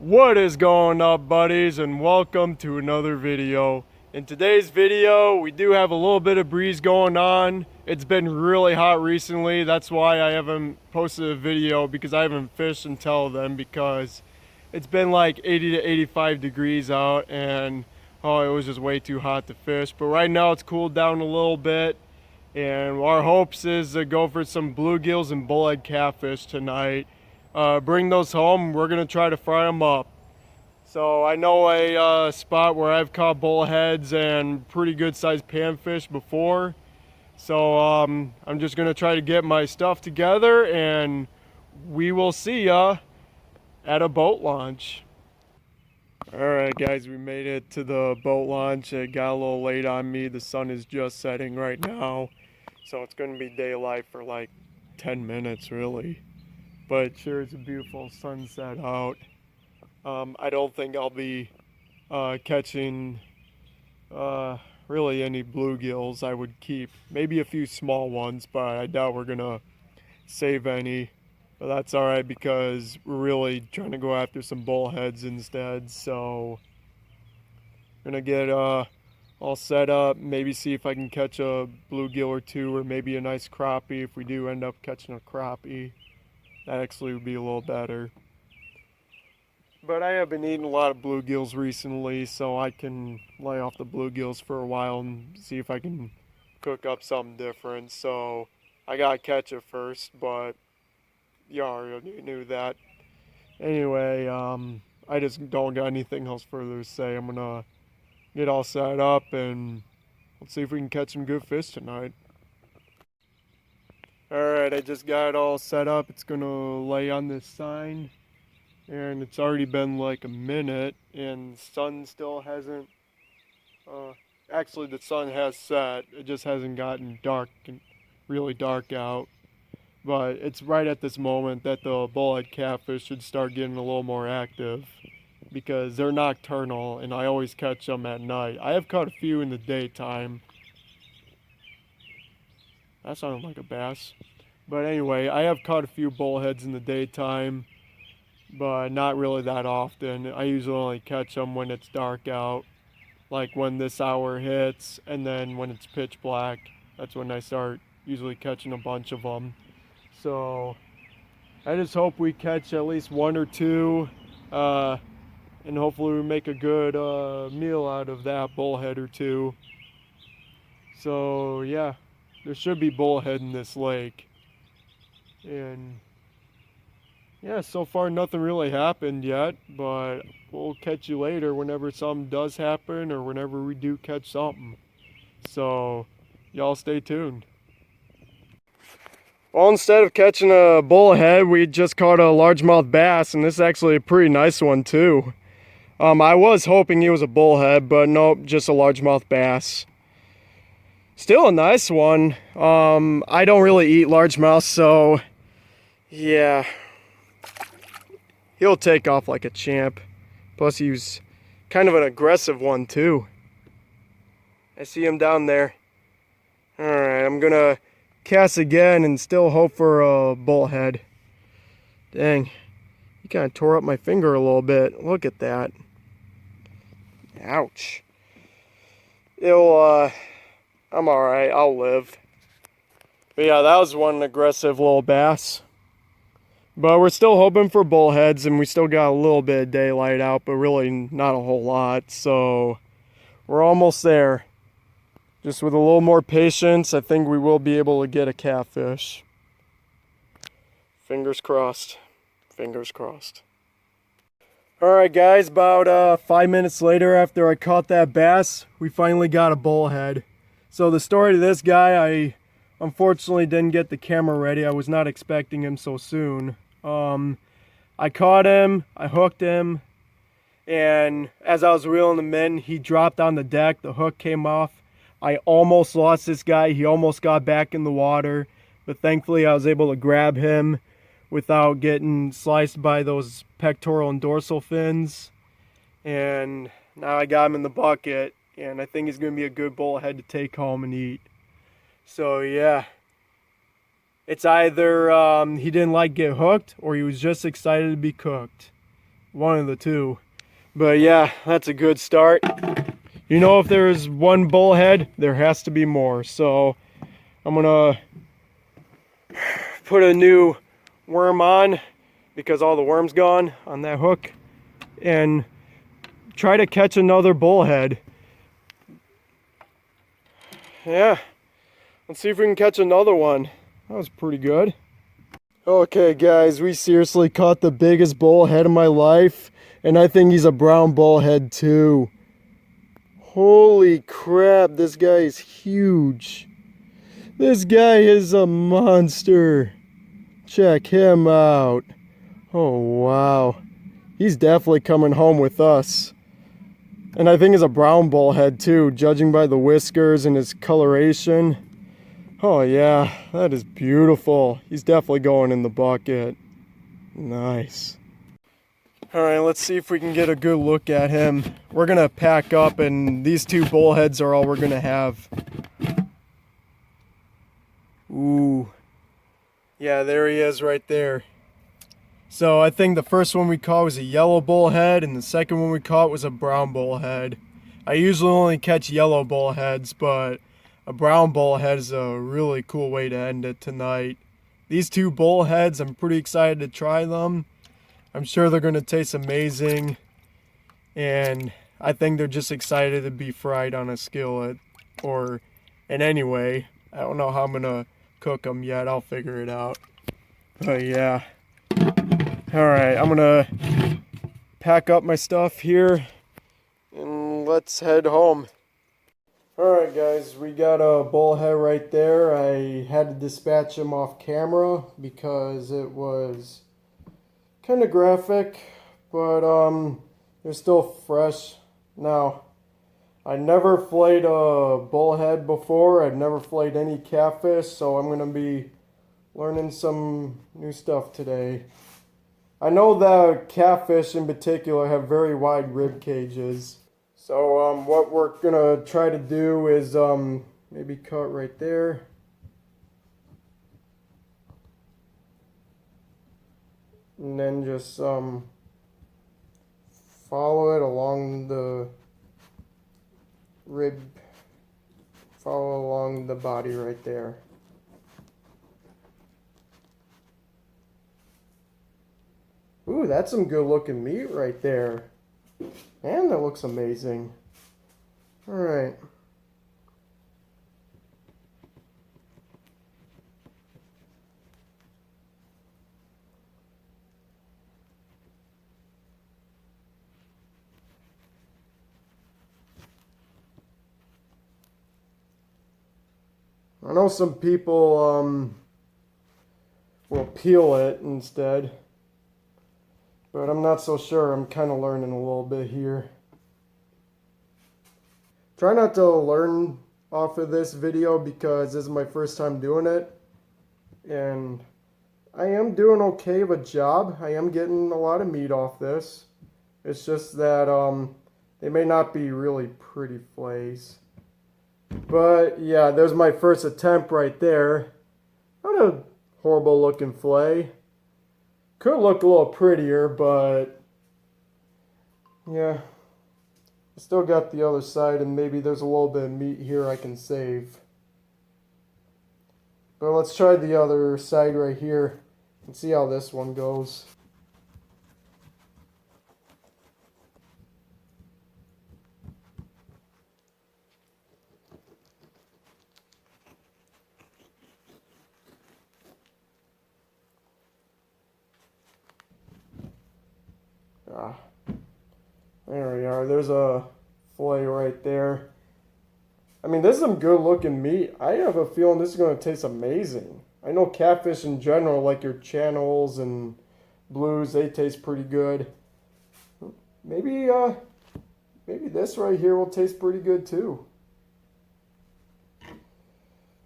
What is going up, buddies, and welcome to another video. In today's video, we do have a little bit of breeze going on. It's been really hot recently. That's why I haven't posted a video, because I haven't fished until then, because it's been like 80 to 85 degrees out and it was just way too hot to fish. But right now it's cooled down a little bit, and our hopes is to go for some bluegills and bullhead catfish tonight. Bring those home. We're gonna try to fry them up. So I know a spot where I've caught bullheads and pretty good sized panfish before. So I'm just gonna try to get my stuff together, and we will see ya at a boat launch. Alright guys, we made it to the boat launch. It got a little late on me. The sun is just setting right now, so it's gonna be daylight for like 10 minutes really. But sure, it's a beautiful sunset out. I don't think I'll be catching really any bluegills. I would keep maybe a few small ones, but I doubt we're gonna save any. But that's alright, because we're really trying to go after some bullheads instead. So I'm gonna get all set up, maybe see if I can catch a bluegill or two, or maybe a nice crappie. If we do end up catching a crappie, that actually would be a little better. But I have been eating a lot of bluegills recently, so I can lay off the bluegills for a while and see if I can cook up something different. So I gotta catch it first, but you already knew that. Anyway, I just don't got anything else further to say. I'm gonna get all set up and let's see if we can catch some good fish tonight. Alright, I just got it all set up. It's gonna lay on this sign, and it's already been like a minute and the sun still hasn't actually the sun has set. It just hasn't gotten dark and really dark out. But it's right at this moment that the bullhead catfish should start getting a little more active, because they're nocturnal and I always catch them at night. I have caught a few in the daytime. That sounded like a bass. But anyway, I have caught a few bullheads in the daytime, but not really that often. I usually only catch them when it's dark out, like when this hour hits, and then when it's pitch black. That's when I start usually catching a bunch of them. So I just hope we catch at least one or two, and hopefully we make a good meal out of that bullhead or two. So yeah, there should be bullhead in this lake. And yeah, so far nothing really happened yet, but we'll catch you later whenever something does happen, or whenever we do catch something. So y'all stay tuned. Well, instead of catching a bullhead, we just caught a largemouth bass, and this is actually a pretty nice one too. I was hoping he was a bullhead, but nope, just a largemouth bass. Still a nice one. I don't really eat largemouth, so yeah, he'll take off like a champ. Plus he's kind of an aggressive one too. I see him down there. Alright, I'm gonna cast again and still hope for a bullhead. Dang, he kind of tore up my finger a little bit. Look at that. Ouch. I'm alright, I'll live. But yeah, that was one aggressive little bass. But we're still hoping for bullheads, and we still got a little bit of daylight out, but really not a whole lot. So we're almost there. Just with a little more patience, I think we will be able to get a catfish. Fingers crossed. Fingers crossed. Alright guys, about 5 minutes later after I caught that bass, we finally got a bullhead. So the story to this guy, I unfortunately didn't get the camera ready. I was not expecting him so soon. I caught him, I hooked him, and as I was reeling him in, he dropped on the deck. The hook came off. I almost lost this guy. He almost got back in the water, but thankfully I was able to grab him without getting sliced by those pectoral and dorsal fins. And now I got him in the bucket, and I think he's going to be a good bullhead to take home and eat. So yeah, it's either he didn't like get hooked, or he was just excited to be cooked. one of the two. But yeah, that's a good start. You know, if there's one bullhead, there has to be more. So I'm gonna put a new worm on because all the worm's gone on that hook and try to catch another bullhead. Yeah, let's see if we can catch another one. That was pretty good. Okay guys, we seriously caught the biggest bullhead of my life, and I think he's a brown bullhead too. Holy crap, this guy is huge. This guy is a monster. Check him out. Oh wow, he's definitely coming home with us. And I think he's a brown bullhead too, judging by the whiskers and his coloration. Oh yeah, that is beautiful. He's definitely going in the bucket. Nice. Alright, let's see if we can get a good look at him. We're gonna pack up and these two bullheads are all we're gonna have. Ooh. Yeah, there he is right there. So I think the first one we caught was a yellow bullhead and the second one we caught was a brown bullhead. I usually only catch yellow bullheads, but a brown bullhead is a really cool way to end it tonight. These two bullheads, I'm pretty excited to try them. I'm sure they're going to taste amazing. And I think they're just excited to be fried on a skillet. Or in any way. I don't know how I'm going to cook them yet. I'll figure it out. But yeah. Alright, I'm going to pack up my stuff here. And let's head home. Alright guys, we got a bullhead right there. I had to dispatch him off camera because it was kind of graphic, but they're still fresh. Now, I never filleted a bullhead before. I've never filleted any catfish, so I'm going to be learning some new stuff today. I know that catfish in particular have very wide rib cages. So what we're gonna try to do is maybe cut right there. And then just follow it along the rib, follow along the body right there. Ooh, that's some good looking meat right there. Man, that looks amazing. Alright. I know some people will peel it instead. But I'm not so sure. I'm kind of learning a little bit here. Try not to learn off of this video because this is my first time doing it. And I am doing okay of a job. I am getting a lot of meat off this. It's just that they may not be really pretty fillets. But yeah, there's my first attempt right there. Not a horrible looking fillet. Could look a little prettier, but yeah, I still got the other side, and maybe there's a little bit of meat here I can save. But let's try the other side right here and see how this one goes. Ah, there we are. There's a fillet right there. I mean, this is some good looking meat. I have a feeling this is going to taste amazing. I know catfish in general, like your channels and blues, they taste pretty good. Maybe this right here will taste pretty good too.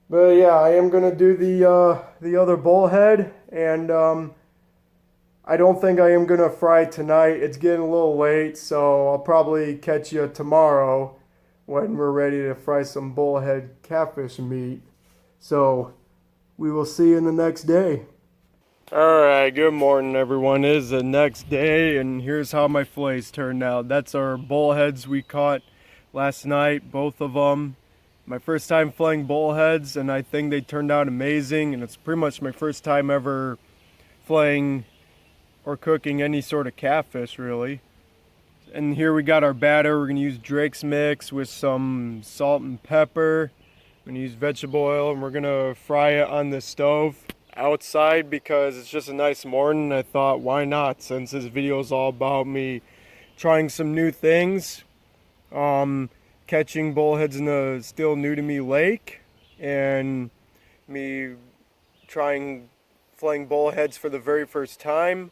But yeah, I am going to do the other bullhead, and I don't think I am going to fry tonight. It's getting a little late, so I'll probably catch you tomorrow when we're ready to fry some bullhead catfish meat. So we will see you in the next day. Alright, good morning everyone. It is the next day and here's how my fillets turned out. That's our bullheads we caught last night, both of them. My first time filleting bullheads and I think they turned out amazing, and it's pretty much my first time ever filleting or cooking any sort of catfish really. And here we got our batter. We're going to use Drake's mix with some salt and pepper. I'm going to use vegetable oil and we're going to fry it on the stove outside because it's just a nice morning. I thought, why not, since this video is all about me trying some new things, catching bullheads in a still new to me lake, and me trying filleting bullheads for the very first time,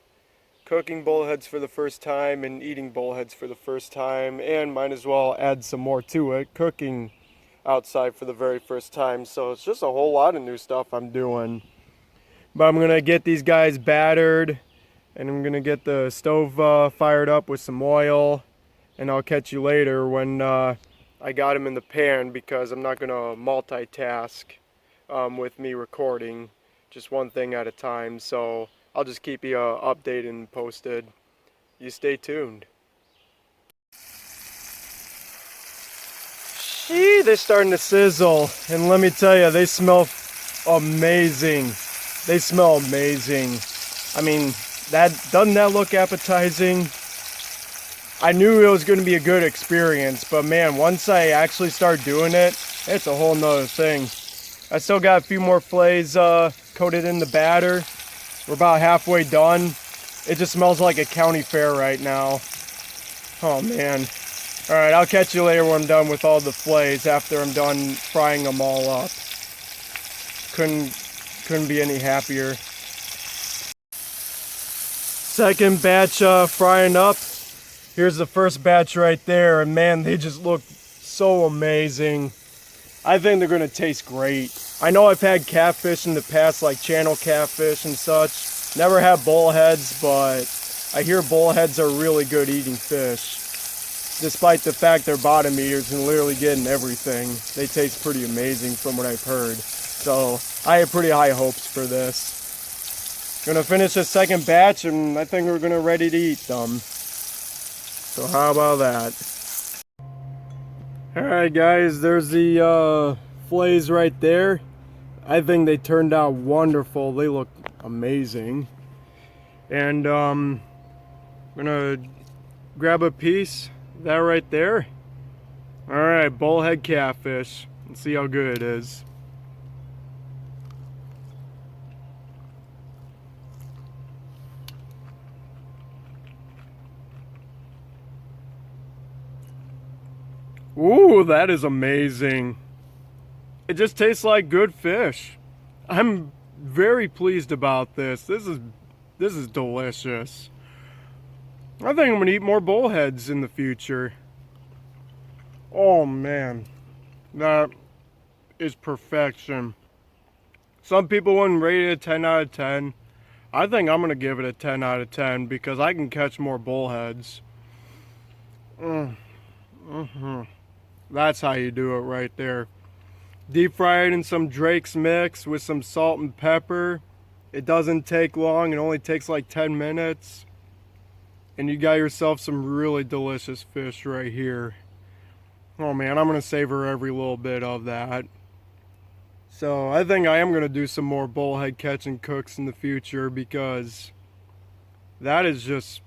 cooking bullheads for the first time, and eating bullheads for the first time, and might as well add some more to it, cooking outside for the very first time. So it's just a whole lot of new stuff I'm doing. But I'm gonna get these guys battered and I'm gonna get the stove fired up with some oil, and I'll catch you later when I got them in the pan, because I'm not gonna multitask with me recording, just one thing at a time. So I'll just keep you updated and posted. You stay tuned. Gee, they're starting to sizzle, and let me tell you, they smell amazing. They smell amazing. I mean, doesn't that look appetizing? I knew it was going to be a good experience, but man, once I actually start doing it, it's a whole nother thing. I still got a few more fillets coated in the batter. We're about halfway done. It just smells like a county fair right now. Oh man. Alright, I'll catch you later when I'm done with all the fillets, after I'm done frying them all up. Couldn't be any happier. Second batch frying up. Here's the first batch right there, and man, they just look so amazing. I think they're gonna taste great. I know I've had catfish in the past, like channel catfish and such. Never had bullheads, but I hear bullheads are really good eating fish. Despite the fact they're bottom eaters and literally getting everything, they taste pretty amazing from what I've heard. So I have pretty high hopes for this. Gonna finish the second batch and I think we're gonna ready to eat them. So how about that? Alright guys, there's the fillets right there. I think they turned out wonderful. They look amazing. And I'm gonna grab a piece. That right there. Alright, bullhead catfish. Let's see how good it is. Ooh, that is amazing. It just tastes like good fish. I'm very pleased about this. This is delicious. I think I'm gonna eat more bullheads in the future. Oh man, that is perfection. Some people wouldn't rate it a 10 out of 10. I think I'm gonna give it a 10 out of 10 because I can catch more bullheads. That's how you do it right there. Deep fry it in some Drake's mix with some salt and pepper. It doesn't take long. It only takes like 10 minutes. And you got yourself some really delicious fish right here. Oh man, I'm going to savor every little bit of that. So I think I am going to do some more bullhead catch and cooks in the future, because that is just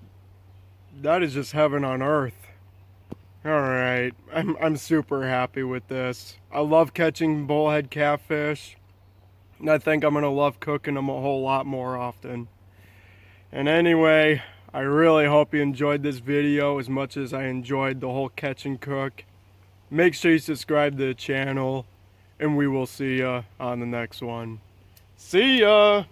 heaven on earth. Alright, I'm super happy with this. I love catching bullhead catfish, and I think I'm going to love cooking them a whole lot more often. And anyway, I really hope you enjoyed this video as much as I enjoyed the whole catch and cook. Make sure you subscribe to the channel, and we will see ya on the next one. See ya!